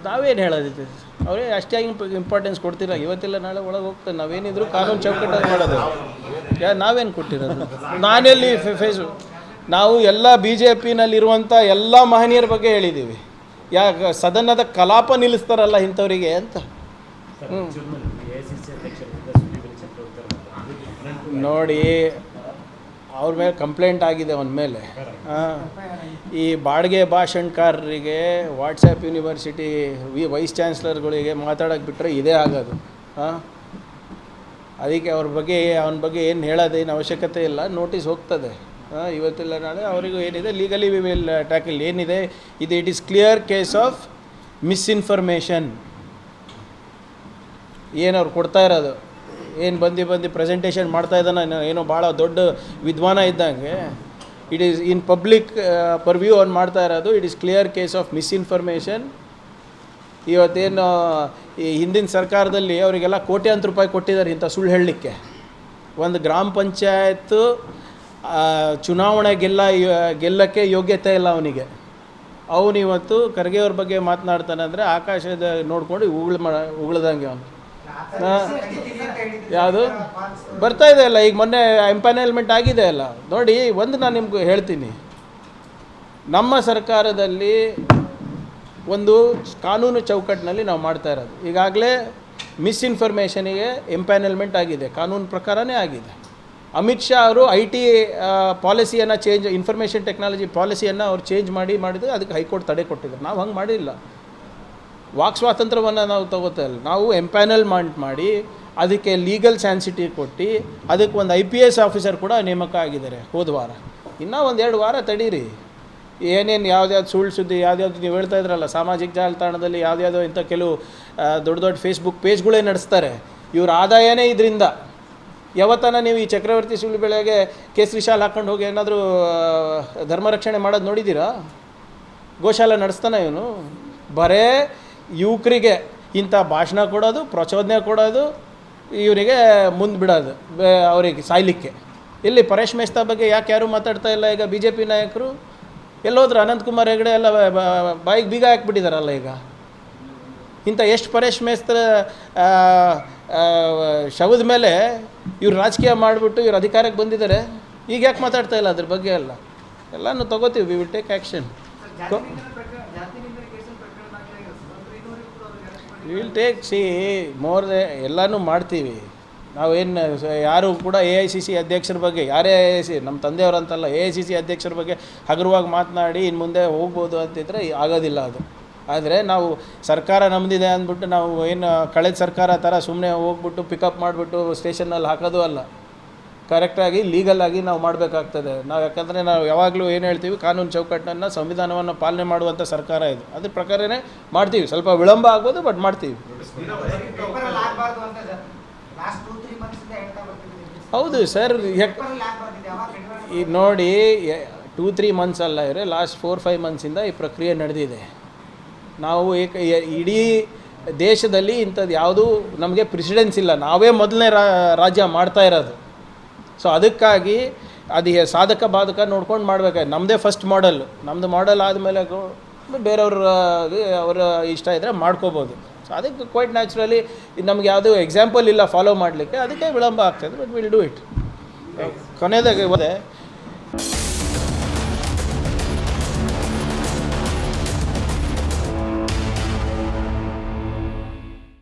ನಾವೇನು ಹೇಳೋದಿತ್ತು, ಅವರೇ ಅಷ್ಟೇ ಇಂಪಾರ್ಟೆನ್ಸ್ ಕೊಡ್ತಿಲ್ಲ. ಇವತ್ತಿಲ್ಲ ನಾಳೆ ಒಳಗೆ ಹೋಗ್ತಾರೆ. ನಾವೇನಿದ್ರು ಕಾನೂನು ಚೌಕಟ್ಟಾಗಿ ಮಾಡೋದು. ನಾವೇನು ಕೊಟ್ಟಿರೋದು? ನಾನೆಲ್ಲಿ ನಾವು ಎಲ್ಲ ಬಿ ಜೆ ಪಿನಲ್ಲಿರುವಂಥ ಎಲ್ಲ ಮಹನೀಯರ ಬಗ್ಗೆ ಹೇಳಿದ್ದೀವಿ. ಸದನದ ಕಲಾಪ ನಿಲ್ಲಿಸ್ತಾರಲ್ಲ ಇಂಥವರಿಗೆ ಅಂತ. ನೋಡಿ, ಅವ್ರ ಮೇಲೆ ಕಂಪ್ಲೇಂಟ್ ಆಗಿದೆ ಅವನ ಮೇಲೆ. ಈ ಬಾಡಿಗೆ ಭಾಷಣಕಾರರಿಗೆ, ವಾಟ್ಸಪ್ ಯೂನಿವರ್ಸಿಟಿ ವೈಸ್ ಚಾನ್ಸ್ಲರ್ಗಳಿಗೆ ಮಾತಾಡೋಕ್ಕೆ ಬಿಟ್ಟರೆ ಇದೇ ಆಗೋದು. ಅದಕ್ಕೆ ಅವನ ಬಗ್ಗೆ ಏನು ಹೇಳೋದೇನು ಅವಶ್ಯಕತೆ ಇಲ್ಲ. ನೋಟಿಸ್ ಹೋಗ್ತದೆ. ಇವತ್ತಿಲ್ಲ ನಾಳೆ ಅವರಿಗೂ ಏನಿದೆ ಲೀಗಲಿ ವಿ ವಿಲ್ ಟ್ಯಾಕಲ್. ಏನಿದೆ ಇದು, it is clear case of misinformation. ಏನು ಅವ್ರು ಕೊಡ್ತಾ ಇರೋದು, ಏನು ಬಂದು ಪ್ರೆಸೆಂಟೇಷನ್ ಮಾಡ್ತಾ ಇದ್ದಾನೆ, ಏನೋ ಭಾಳ ದೊಡ್ಡ ವಿದ್ವಾನ ಇದ್ದಂಗೆ. It is in public purview ಅವ್ನು ಮಾಡ್ತಾ ಇರೋದು. It is clear case of misinformation. ಇವತ್ತೇನು ಈ ಹಿಂದಿನ ಸರ್ಕಾರದಲ್ಲಿ ಅವರಿಗೆಲ್ಲ ಕೋಟ್ಯಾಂತರ ರೂಪಾಯಿ ಕೊಟ್ಟಿದ್ದಾರೆ ಇಂಥ ಸುಳ್ಳು ಹೇಳಲಿಕ್ಕೆ. ಒಂದು ಗ್ರಾಮ ಪಂಚಾಯತ್ ಚುನಾವಣೆ ಗೆಲ್ಲಕ್ಕೆ ಯೋಗ್ಯತೆ ಇಲ್ಲ ಅವನಿಗೆ. ಅವನು ಇವತ್ತು ಖರ್ಗೆ ಅವ್ರ ಬಗ್ಗೆ ಮಾತನಾಡ್ತಾನೆ ಅಂದರೆ ಆಕಾಶದ ನೋಡ್ಕೊಂಡು ಉಗುಳ್ದಂಗೆ ಅವನು. ಯಾವುದು ಬರ್ತಾ ಇದೆ ಅಲ್ಲ, ಈಗ ಮೊನ್ನೆ ಎಂಪ್ಯಾನಲ್ಮೆಂಟ್ ಆಗಿದೆ ಅಲ್ಲ. ನೋಡಿ, ಒಂದು ನಾನು ನಿಮ್ಗೆ ಹೇಳ್ತೀನಿ, ನಮ್ಮ ಸರ್ಕಾರದಲ್ಲಿ ಒಂದು ಕಾನೂನು ಚೌಕಟ್ಟಿನಲ್ಲಿ ನಾವು ಮಾಡ್ತಾ ಇರೋದು. ಈಗಾಗಲೇ ಮಿಸ್ಇನ್ಫಾರ್ಮೇಷನಿಗೆ ಎಂಪ್ಯಾನಲ್ಮೆಂಟ್ ಆಗಿದೆ, ಕಾನೂನು ಪ್ರಕಾರನೇ ಆಗಿದೆ. ಅಮಿತ್ ಶಾ ಅವರು IT ಪಾಲಿಸಿಯನ್ನು ಇನ್ಫಾರ್ಮೇಷನ್ ಟೆಕ್ನಾಲಜಿ ಪಾಲಿಸಿಯನ್ನು ಅವ್ರು ಚೇಂಜ್ ಮಾಡಿದ್ರೆ ಅದಕ್ಕೆ ಹೈಕೋರ್ಟ್ ತಡೆ ಕೊಟ್ಟಿದ್ದಾರೆ. ನಾವು ಹಂಗೆ ಮಾಡಿಲ್ಲ. ವಾಕ್ ಸ್ವಾತಂತ್ರ್ಯವನ್ನು ನಾವು ತಗೋತಾ ಇಲ್ಲ. ನಾವು ಎಂಪ್ಯಾನಲ್ ಮಾಡಿ ಅದಕ್ಕೆ ಲೀಗಲ್ ಸ್ಯಾನ್ಸಿಟಿ ಕೊಟ್ಟು ಅದಕ್ಕೆ ಒಂದು IPS ಆಫೀಸರ್ ಕೂಡ ನೇಮಕ ಆಗಿದ್ದಾರೆ ಹೋದ ವಾರ. ಇನ್ನೂ 1-2 ವಾರ ತಡೀರಿ. ಏನೇನು ಯಾವ್ದು ಸುಳ್ಳು ಸುದ್ದಿ ಯಾವ್ದು ನೀವು ಹೇಳ್ತಾ ಇದ್ರಲ್ಲ, ಸಾಮಾಜಿಕ ಜಾಲತಾಣದಲ್ಲಿ ಯಾವುದ್ಯಾವುದೋ ಇಂಥ ಕೆಲವು ದೊಡ್ಡ ಫೇಸ್ಬುಕ್ ಪೇಜ್ಗಳೇ ನಡೆಸ್ತಾರೆ. ಇವ್ರ ಆದಾಯನೇ ಇದರಿಂದ. ಯಾವತ್ತನ ನೀವು ಈ ಚಕ್ರವರ್ತಿ ಸುಳ್ಳು ಬೆಳೆಗೆ ಕೇಸರಿ ಶಾಲೆ ಹಾಕ್ಕೊಂಡು ಹೋಗಿ ಏನಾದರೂ ಧರ್ಮ ರಕ್ಷಣೆ ಮಾಡೋದು ನೋಡಿದ್ದೀರಾ? ಗೋಶಾಲೆ ನಡೆಸ್ತಾನೆ ಇವನು. ಬರೇ ಯುವಕರಿಗೆ ಇಂಥ ಭಾಷಣ ಕೊಡೋದು, ಪ್ರಚೋದನೆ ಕೊಡೋದು, ಇವರಿಗೆ ಮುಂದೆ ಬಿಡೋದು ಅವರಿಗೆ ಸಾಯ್ಲಿಕ್ಕೆ. ಇಲ್ಲಿ ಪರೇಶ್ ಮೇಸ್ತಾ ಬಗ್ಗೆ ಯಾಕೆ ಯಾರೂ ಮಾತಾಡ್ತಾ ಇಲ್ಲ? ಈಗ BJP ನಾಯಕರು ಎಲ್ಲೋದ್ರು? ಅನಂತಕುಮಾರ್ ಹೆಗಡೆ ಎಲ್ಲ ಬಾಯಿಗೆ ಬೀಗ ಹಾಕ್ಬಿಟ್ಟಿದ್ದಾರಲ್ಲ. ಈಗ ಇಂಥ ಎಷ್ಟು ಪರೇಶ್ ಮೇಸ್ತ್ರ ಶವದ ಮೇಲೆ ಇವ್ರು ರಾಜಕೀಯ ಮಾಡಿಬಿಟ್ಟು ಇವ್ರು ಅಧಿಕಾರಕ್ಕೆ ಬಂದಿದ್ದಾರೆ. ಈಗ ಯಾಕೆ ಮಾತಾಡ್ತಾ ಇಲ್ಲ ಅದ್ರ ಬಗ್ಗೆ? ಎಲ್ಲನೂ ತಗೋತೀವಿ. We will take action. We will take more ಎಲ್ಲನೂ ಮಾಡ್ತೀವಿ. ನಾವೇನು ಯಾರು ಕೂಡ AICC ಅಧ್ಯಕ್ಷರ ಬಗ್ಗೆ, ಯಾರೇ ನಮ್ಮ ತಂದೆಯವರಂತಲ್ಲ, AICC ಅಧ್ಯಕ್ಷರ ಬಗ್ಗೆ ಹಗುರವಾಗಿ ಮಾತನಾಡಿ ಇನ್ನು ಮುಂದೆ ಹೋಗ್ಬೋದು ಅಂತಿದ್ರೆ ಆಗೋದಿಲ್ಲ ಅದು. ಆದರೆ ನಾವು ಸರ್ಕಾರ ನಮ್ಮದಿದೆ ಅಂದ್ಬಿಟ್ಟು ನಾವು ಏನು ಕಳೆದ ಸರ್ಕಾರ ಥರ ಸುಮ್ಮನೆ ಹೋಗ್ಬಿಟ್ಟು ಪಿಕಪ್ ಮಾಡಿಬಿಟ್ಟು ಸ್ಟೇಷನ್ನಲ್ಲಿ ಹಾಕೋದು ಅಲ್ಲ. ಕರೆಕ್ಟಾಗಿ ಲೀಗಲಾಗಿ ನಾವು ಮಾಡಬೇಕಾಗ್ತದೆ. ನಾವು ಯಾಕಂದರೆ ನಾವು ಯಾವಾಗಲೂ ಏನು ಹೇಳ್ತೀವಿ, ಕಾನೂನು ಚೌಕಟ್ಟನ್ನು, ಸಂವಿಧಾನವನ್ನು ಪಾಲನೆ ಮಾಡುವಂಥ ಸರ್ಕಾರ ಇದು. ಅದ್ರ ಪ್ರಕಾರನೇ ಮಾಡ್ತೀವಿ. ಸ್ವಲ್ಪ ವಿಳಂಬ ಆಗ್ಬೋದು, ಬಟ್ ಮಾಡ್ತೀವಿ. ಹೌದು ಸರ್. ಈಗ ನೋಡಿ, 2-3 ಮಂತ್ಸ್ ಅಲ್ಲ ಇವ್ರೆ, ಲಾಸ್ಟ್ 4-5 ಮಂತ್ಸಿಂದ ಈ ಪ್ರಕ್ರಿಯೆ ನಡೆದಿದೆ. ನಾವು ಇಡೀ ದೇಶದಲ್ಲಿ ಇಂಥದ್ದು ಯಾವುದೂ ನಮಗೆ ಪ್ರೆಸಿಡೆನ್ಸ್ ಇಲ್ಲ. ನಾವೇ ಮೊದಲನೇ ರಾಜ್ಯ ಮಾಡ್ತಾ ಇರೋದು. ಸೊ ಅದಕ್ಕಾಗಿ ಅದು ಸಾಧಕ ಬಾಧಕ ನೋಡ್ಕೊಂಡು ಮಾಡಬೇಕಾಯ್ತು. ನಮ್ಮದೇ ಫಸ್ಟ್ ಮಾಡೆಲ್. ನಮ್ಮದು ಮಾಡೆಲ್ ಆದಮೇಲೆ ಬೇರೆಯವ್ರ ಅವರ ಇಷ್ಟ ಇದ್ದರೆ ಮಾಡ್ಕೋಬೋದು. ಸೊ ಅದಕ್ಕೆ ಕ್ವೈಟ್ ನ್ಯಾಚುರಲಿ ನಮ್ಗೆ ಯಾವುದೂ ಎಕ್ಸಾಂಪಲ್ ಇಲ್ಲ ಫಾಲೋ ಮಾಡಲಿಕ್ಕೆ, ಅದಕ್ಕೆ ವಿಳಂಬ ಆಗ್ತಾಯಿದೆ. But will do it. ಕೊನೆಯದಾಗಿ ಹೋದೆ